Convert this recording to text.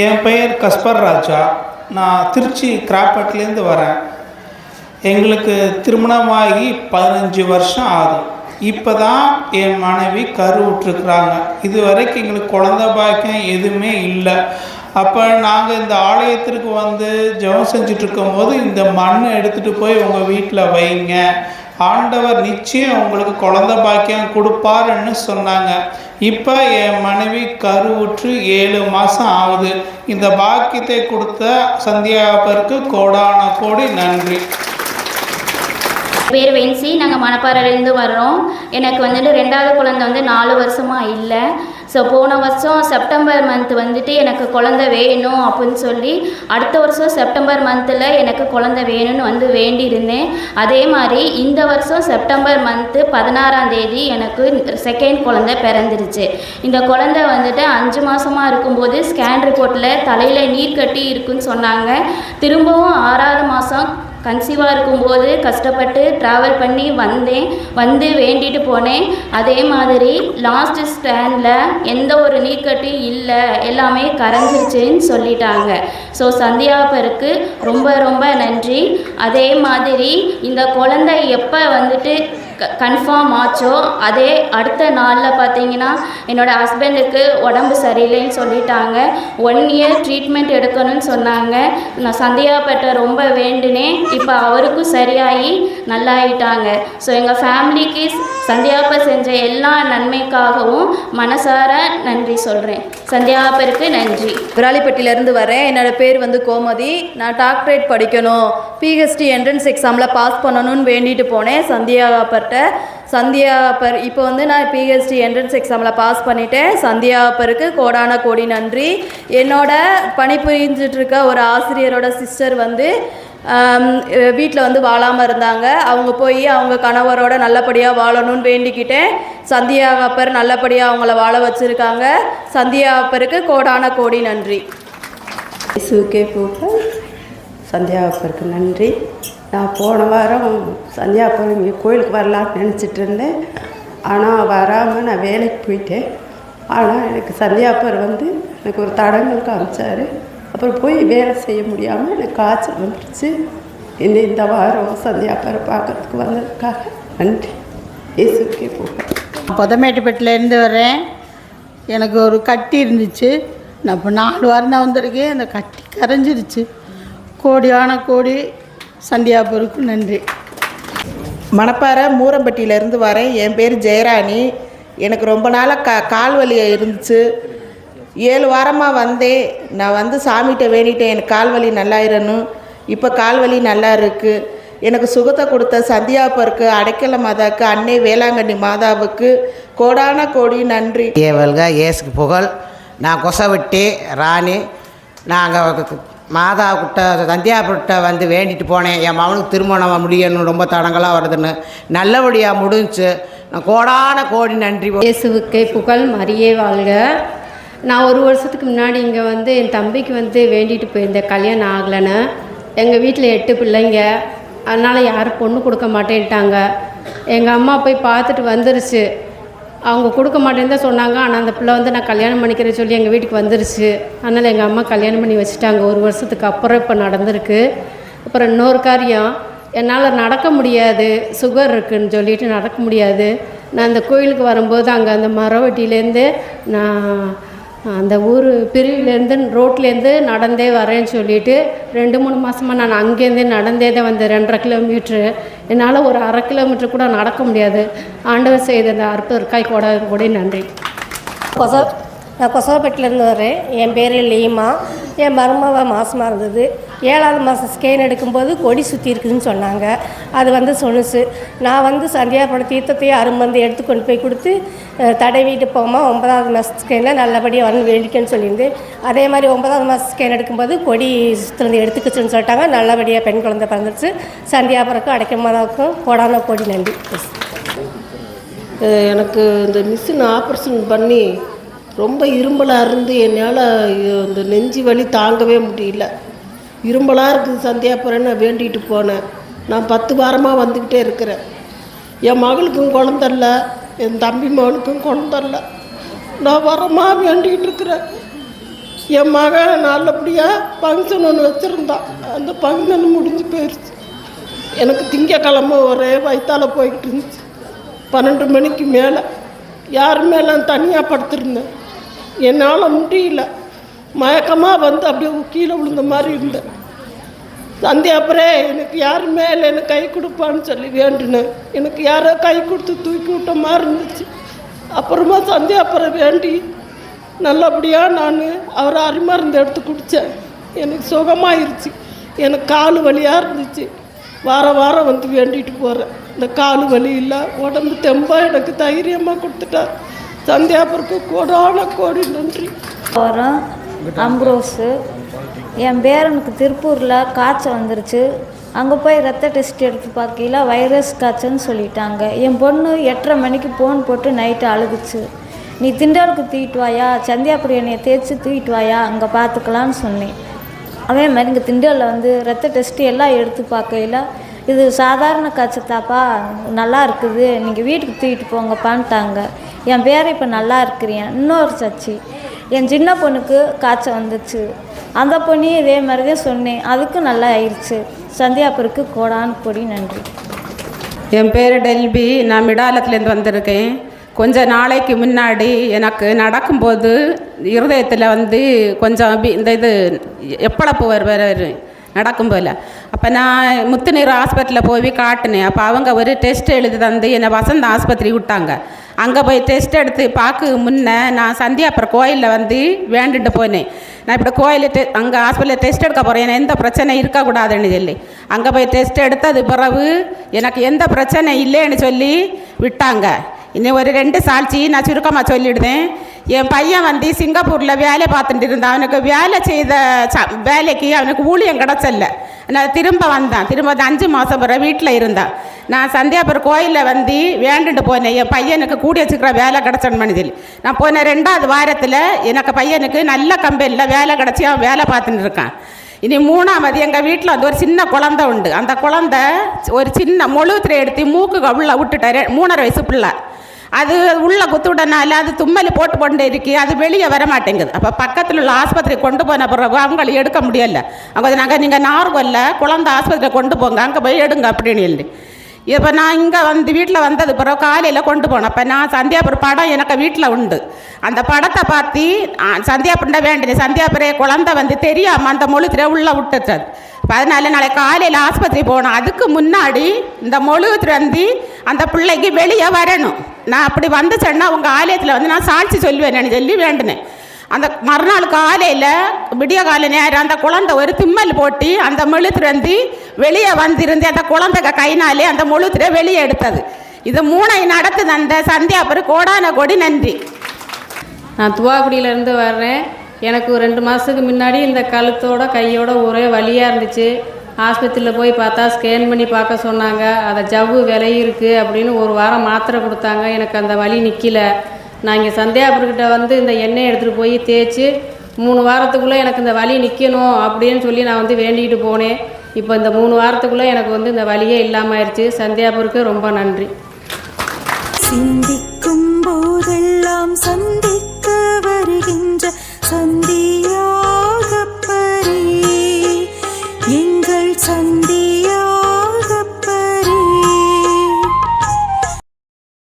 என் பெயர் கஸ்பர் ராஜா. நான் திருச்சி கிராப்பட்லேருந்து வரேன். எங்களுக்கு திருமணமாகி 15 வருஷம் ஆகுது. இப்போ தான் என் மனைவி விட்டுருக்குறாங்க. இது வரைக்கும் எங்களுக்கு குழந்த பாக்கியம் எதுவுமே இல்லை. அப்போ நாங்கள் இந்த ஆலயத்திற்கு வந்து ஜெபம் செஞ்சிட்ருக்கும்போது இந்த மண்ணை எடுத்துகிட்டு போய் உங்கள் வீட்டில் வைங்க, ஆண்டவர் நிச்சயம் உங்களுக்கு குழந்த பாக்கியம் கொடுப்பாருன்னு சொன்னாங்க. இப்போ என் மனைவி கருவுற்று 7 மாதம் ஆகுது. இந்த பாக்கியத்தை கொடுத்த சந்தியாபருக்கு கோடான கோடி நன்றி. பேர் வென்சி. நாங்கள் மணப்பாறையிலேருந்து வர்றோம். எனக்கு வந்துட்டு 2வது குழந்தை 4 வருஷமாக இல்லை. ஸோ போன வருஷம் செப்டம்பர் மந்த் வந்துட்டு எனக்கு குழந்தை வேணும் அப்படின்னு சொல்லி அடுத்த வருஷம் செப்டம்பர் மந்தில் எனக்கு குழந்தை வேணும்னு வேண்டியிருந்தேன். அதே மாதிரி இந்த வருஷம் செப்டம்பர் மந்த்து 16ஆம் தேதி எனக்கு 2nd குழந்தை பிறந்துருச்சு. இந்த குழந்தை வந்துட்டு 5 மாதமாக இருக்கும்போது ஸ்கேன் ரிப்போர்ட்டில் தலையில் நீர் கட்டி இருக்குன்னு சொன்னாங்க. திரும்பவும் 6வது மாதம் கன்சீவாக இருக்கும்போது கஷ்டப்பட்டு ட்ராவல் பண்ணி வந்து வேண்டிட்டு போனேன். அதே மாதிரி லாஸ்ட் ஸ்டாண்டில் எந்த ஒரு நீர்க்கட்டி இல்லை, எல்லாமே கரைஞ்சிருச்சுன்னு சொல்லிட்டாங்க. ஸோ சந்தியாபருக்கு ரொம்ப ரொம்ப நன்றி. அதே மாதிரி இந்த குழந்தை எப்போ வந்துட்டு கன்ஃபார்ம் ஆச்சோ அதே அடுத்த நாளில் பார்த்தீங்கன்னா என்னோடய ஹஸ்பண்டுக்கு உடம்பு சரியில்லைன்னு சொல்லிட்டாங்க. 1 இயர் ட்ரீட்மெண்ட் எடுக்கணும்னு சொன்னாங்க. நான் சந்தியாபட்டை ரொம்ப வேண்டினேன். இப்போ அவருக்கும் சரியாகி நல்லாயிட்டாங்க. ஸோ எங்கள் ஃபேமிலிக்கு சந்தியாப்பா செஞ்ச எல்லா நன்மைக்காகவும் மனசார நன்றி சொல்கிறேன். சந்தியாப்பருக்கு நன்றி. விராலிப்பட்டியிலேருந்து வரேன். என்னோடய பேர் கோமதி. நான் டாக்டரேட் படிக்கணும், பிஹெச்டி என்ட்ரன்ஸ் எக்ஸாமில் பாஸ் பண்ணணும்னு வேண்டிட்டு போனேன் சந்தியாப்பர்கிட்ட. சந்தியாப்பர் இப்போ நான் பிஹெச்டி என்ட்ரன்ஸ் எக்ஸாமில் பாஸ் பண்ணிட்டேன். சந்தியாப்பருக்கு கோடான கோடி நன்றி. என்னோட பணிபுரிஞ்சிட்ருக்க ஒரு ஆசிரியரோட சிஸ்டர் வீட்டில் வாழாமல் இருந்தாங்க. அவங்க போய் அவங்க கணவரோட நல்லபடியாக வாழணும்னு வேண்டிக்கிட்டேன். சந்தியாப்பர் நல்லபடியாக அவங்கள வாழ வச்சுருக்காங்க. சந்தியாப்பருக்கு கோடான கோடி நன்றி. இயேசுவுக்கே புகழ். சந்தியாப்பருக்கு நன்றி. நான் போன வாரம் சந்தியாப்பர் இங்கே கோயிலுக்கு வரலான்னு நினச்சிட்டு இருந்தேன். ஆனால் வராமல் நான் வேலைக்கு போயிட்டேன். ஆனால் எனக்கு சந்தியாப்பர் எனக்கு ஒரு தடங்கள் காமிச்சார். அப்புறம் போய் வேலை செய்ய முடியாமல் எனக்கு காய்ச்சல் வந்துடுச்சு. இந்த வாரம் சந்தியாப்பரை பார்க்கறதுக்கு வந்ததுக்காக நன்றி. இயேசுக்கே புகழ். பொதமேட்டுப்பட்டிலேருந்து வரேன். எனக்கு ஒரு கட்டி இருந்துச்சு. நான் இப்போ 4 வாரம் தான் வந்திருக்கேன். அந்த கட்டி கரைஞ்சிருச்சு. கோடியான கோடி சந்தியாபுருக்கு நன்றி. மணப்பாறை மூரம்பட்டியிலேருந்து வரேன். என் பேர் ஜெயராணி. எனக்கு ரொம்ப நாளாக கால் வலி இருந்துச்சு. 7 வாரமாக வந்தேன். நான் சாமிகிட்ட வேண்டிட்டேன் எனக்கு கால் வலி நல்லாயிரணும். இப்போ கால் வலி நல்லா இருக்குது. எனக்கு சுகத்தை கொடுத்த சந்தியாப்பருக்கு, அடைக்கல மாதாவுக்கு, அன்னை வேளாங்கண்ணி மாதாவுக்கு கோடான கோடி நன்றி. ஏவல்க ஏசுக்கு புகழ். நான் கொசவட்டி ராணி. நாங்கள் மாதாக்கிட்ட சந்தியாபுரத்தை வேண்டிட்டு போனேன். என் மகனுக்கு திருமணம் முடியணும், ரொம்ப தடங்களாக வருதுன்னு. நல்லபடியாக முடிஞ்சு. நான் கோடான கோடி நன்றி. இயேசுவுக்கே புகழ். மரியே வாழ்க. நான் 1 வருஷத்துக்கு முன்னாடி இங்கே என் தம்பிக்கு வேண்டிட்டு போயிருந்தேன் கல்யாணம் ஆகலைன்னு. எங்கள் வீட்டில் 8 பிள்ளைங்க. அதனால் யாரும் பொண்ணு கொடுக்க மாட்டேன்ட்டாங்க. எங்கள் அம்மா போய் பார்த்துட்டு வந்துருச்சு. அவங்க கொடுக்க மாட்டேன்னு தான் சொன்னாங்க. ஆனால் அந்த பிள்ளை நான் கல்யாணம் பண்ணிக்கிறேன்னு சொல்லி எங்கள் வீட்டுக்கு வந்துருச்சு. அதனால் எங்கள் அம்மா கல்யாணம் பண்ணி வச்சுட்டாங்க. 1 வருஷத்துக்கு அப்புறம் இப்போ நடந்திருக்கு. அப்புறம் இன்னொரு காரியம், என்னால் நடக்க முடியாது, சுகர் இருக்குதுன்னு சொல்லிட்டு நடக்க முடியாது. நான் அந்த கோயிலுக்கு வரும்போது அங்கே அந்த மரவட்டியிலேருந்து நான் அந்த ஊர் பிரிவிலேருந்து ரோட்லேருந்து நடந்தே வரேன்னு சொல்லிவிட்டு 2-3 மாதமாக நான் அங்கேருந்தே நடந்தே தான் வந்தேன். 2.5 கிலோமீட்ரு. என்னால் ஒரு 1/2 கிலோமீட்டர் கூட நடக்க முடியாது. ஆண்டவர் செய்த அந்த அற்புதற்காய் கூட நன்றி. நான் கொசவப்பட்டிலேருந்து வரேன். என் பேர் லீமா. என் மருமவ மாதமாக இருந்தது. 7வது மாதம் ஸ்கேன் எடுக்கும்போது கொடி சுற்றி இருக்குதுன்னு சொன்னாங்க. அது சொன்னுச்சு. நான் சந்தியாபுரம் தீர்த்தத்தையும் அருமந்து எடுத்து கொண்டு போய் கொடுத்து தடவிட்டு போகாமல் 9வது மாதம் ஸ்கேனில் நல்லபடியாக வேண்டிக்கன்னு சொல்லியிருந்தேன். அதே மாதிரி 9வது மாதம் ஸ்கேன் எடுக்கும்போது கொடி சுற்றுலேருந்து எடுத்துக்கிச்சுன்னு சொல்லிட்டாங்க. நல்லபடியாக பெண் குழந்தை பிறந்துச்சு. சந்தியாபுரக்கும் அடைக்கமாதாவுக்கும் கோடான கோடி நன்றி. எனக்கு இந்த மிஷின் ஆப்ரேஷன் பண்ணி ரொம்ப இரும்பலாக இருந்து என்னால் இந்த நெஞ்சு வலி தாங்கவே முடியல. இரும்பலாக இருக்குது. சந்தியாபுரம் நான் வேண்டிகிட்டு போனேன். நான் 10 வாரமாக வந்துக்கிட்டே இருக்கிறேன். என் மகளுக்கும் குழந்தல்ல, என் தம்பி மகளுக்கும் குழந்தல்ல. நான் வரமாக வேண்டிகிட்டு இருக்கிறேன். என் மகன் நல்லபடியாக ஃபங்க்ஷன் ஒன்று வச்சுருந்தான். அந்த ஃபங்க்ஷன் முடிஞ்சு போயிடுச்சு. எனக்கு திங்கக்கிழமை ஒரே வயிற்றால போய்கிட்டு இருந்துச்சு. 12 மணிக்கு மேலே யாருமே எல்லாம் தனியாக படுத்திருந்தேன். என்னால் முடியல. மயக்கமாக வந்து அப்படியே கீழே விழுந்த மாதிரி இருந்தேன். சந்தியாப்பரே எனக்கு யாருமே இல்லை, எனக்கு கை கொடுப்பான்னு சொல்லி வேண்டினேன். எனக்கு யாரோ கை கொடுத்து தூக்கி விட்ட மாதிரி இருந்துச்சு. அப்புறமா சந்தியாப்பரை வேண்டி நல்லபடியாக நான் அவரை அரிமருந்து எடுத்து குடித்தேன். எனக்கு சுகமாயிருச்சு. எனக்கு கால் வலியாக இருந்துச்சு. வாரம் வந்து வேண்டிட்டு போகிறேன். இந்த கால் வலி இல்லை, உடம்பு தெம்பாக எனக்கு தைரியமாக கொடுத்துட்டார். சந்தியாப்பருக்கு கோடி நன்றி. வரோம் அம்ப்ரோஸு. என் பேரனுக்கு திருப்பூரில் காய்ச்சல் வந்துருச்சு. அங்கே போய் ரத்த டெஸ்ட் எடுத்து பார்க்கல வைரஸ் காய்ச்சல்னு சொல்லிட்டாங்க. என் பொண்ணு 8:30 மணிக்கு ஃபோன் போட்டு நைட்டு அழுகுச்சு. நீ திண்டாளுக்கு தூக்கிட்டு வாயா, சந்தியாபுரி எண்ணெயை தேய்ச்சி தூக்கிட்டு வாயா, அங்கே பார்த்துக்கலான்னு சொன்னேன். அதே மாதிரி இங்கே திண்டாலில் வந்து ரத்த டெஸ்ட்டு எல்லாம் எடுத்து பார்க்கையில் இது சாதாரண காய்ச்சல் தாப்பா, நல்லா இருக்குது, நீங்கள் வீட்டுக்கு தூக்கிட்டு போங்கப்பான்ட்டாங்க. என் பேரை இப்போ நல்லா இருக்கிறேன். இன்னொரு சச்சி, என் சின்ன பொண்ணுக்கு காய்ச்சல் வந்துச்சு. அந்த பொண்ணையும் இதே மாதிரி தான் சொன்னேன், அதுக்கும் நல்லா ஆயிடுச்சு. சந்தியாபுருக்கு கோடி நன்றி. என் பேர் டெல்பி. நான் மிடாலத்துலேருந்து வந்திருக்கேன். கொஞ்ச நாளைக்கு முன்னாடி எனக்கு நடக்கும்போது இருதயத்தில் வந்து கொஞ்சம் இந்த இது எப்பளப்பு வருவார் நடக்கும்போது. அப்போ நான் முத்துநீர் ஹாஸ்பிட்டலில் போய் காட்டினேன். அப்போ அவங்க ஒரு டெஸ்ட் எழுதி தந்து என்னை வசந்த ஆஸ்பத்திரி விட்டாங்க. அங்கே போய் டெஸ்ட் எடுத்து பார்க்க முன்னே நான் சந்தியாபுரம் கோயிலில் வந்து வேண்டிட்டு போனேன். நான் இப்படி கோயில் அங்கே ஹாஸ்பிட்டலில் டெஸ்ட் எடுக்க போகிறேன், எனக்கு எந்த பிரச்சனை இருக்கக்கூடாதுன்னு சொல்லி. அங்கே போய் டெஸ்ட் எடுத்தது பிறகு எனக்கு எந்த பிரச்சனை இல்லைன்னு சொல்லி விட்டாங்க. இன்னும் ஒரு 2 சாட்சி நான் சுருக்கமாக சொல்லிவிடுதேன். என் பையன் வந்து சிங்கப்பூரில் வேலை பார்த்துட்டு இருந்தான். அவனுக்கு வேலை செய்த வேலைக்கு அவனுக்கு ஊழியம் கிடச்சல. நான் திரும்ப வந்தான். திரும்ப 5 மாதம் பிறகு வீட்டில் இருந்தான். நான் சந்தியாபுரம் கோயிலில் வந்து வேண்டிட்டு போனேன், என் பையனுக்கு கூடி வச்சுக்கிற வேலை கிடச்சோன்னு சொல்லி. நான் போன 2வது வாரத்தில் எனக்கு பையனுக்கு நல்ல கம்பெனியில் வேலை கிடச்சி அவன் வேலை பார்த்துட்டு இருக்கான். இனி 3வது எங்கள் வீட்டில் வந்து ஒரு சின்ன குழந்தை உண்டு. அந்த குழந்தை ஒரு சின்ன மொழுத்திரை எடுத்து மூக்கு உள்ள விட்டுட்டார். 3.5 வயசு பிள்ளை. அது உள்ளே குத்துவிடனால அது தும்மல் போட்டு கொண்டே இருக்கு, அது வெளியே வர மாட்டேங்குது. அப்போ பக்கத்தில் உள்ள ஆஸ்பத்திரி கொண்டு போன பிறகு அவங்களை எடுக்க முடியலை. அவங்க நாங்கள் நீங்கள் நார்கல்ல குழந்தை ஆஸ்பத்திரியில் கொண்டு போங்க, அங்கே போய் எடுங்க அப்படின்னு சொல்லி. இப்போ நான் இங்கே வந்து வீட்டில் வந்தது பிறகு காலையில் கொண்டு போனேன். அப்போ நான் சந்தியாபுரம் படம் எனக்கு வீட்டில் உண்டு. அந்த படத்தை பார்த்து சந்தியாபுரண்ட வேண்டினேன். சந்தியாபுரே குழந்தை வந்து தெரியாமல் அந்த மொழுத்திரை உள்ளே விட்டுச்சு. இப்போ அதனால நாளைக்கு காலையில் ஆஸ்பத்திரி போனோம். அதுக்கு முன்னாடி இந்த மொழுத்திரை வந்து அந்த பிள்ளைக்கு வெளியே வரணும். நான் அப்படி வந்துச்சேன்னா அவங்க ஆலயத்தில் வந்து நான் சாட்சி சொல்லுவேன்னு சொல்லி வேண்டினேன். அந்த மறுநாள் காலையில் விடிய காலை நேரம் அந்த குழந்தை ஒரு திம்மல் போட்டு அந்த மொழுத்திரை வந்து வெளியே வந்திருந்து அந்த குழந்தை கைனாலே அந்த மொழுத்திரை வெளியே எடுத்தது. இது 3 நடத்து அந்த சந்தியாபுரம் கோடி நன்றி. நான் துவாக்குடியிலேருந்து வர்றேன். எனக்கு 2 மாதத்துக்கு முன்னாடி இந்த கழுத்தோட கையோட ஒரே வலியாக இருந்துச்சு. ஆஸ்பத்திரியில் போய் பார்த்தா ஸ்கேன் பண்ணி பார்க்க சொன்னாங்க. அதை ஜவ்வு விலையிருக்கு அப்படின்னு 1 வாரம் மாத்திரை கொடுத்தாங்க. எனக்கு அந்த வலி நிற்கல. நான் இங்கே சந்தியாபுரக்கிட்ட வந்து இந்த எண்ணெய் எடுத்துகிட்டு போய் தேய்ச்சி 3 வாரத்துக்குள்ளே எனக்கு இந்த வலி நிற்கணும் அப்படின்னு சொல்லி நான் வந்து வேண்டிகிட்டு போனேன். இப்போ இந்த 3 வாரத்துக்குள்ளே எனக்கு வந்து இந்த வலியே இல்லாமல் ஆயிடுச்சு. சந்தியாபுரக்கு ரொம்ப நன்றி.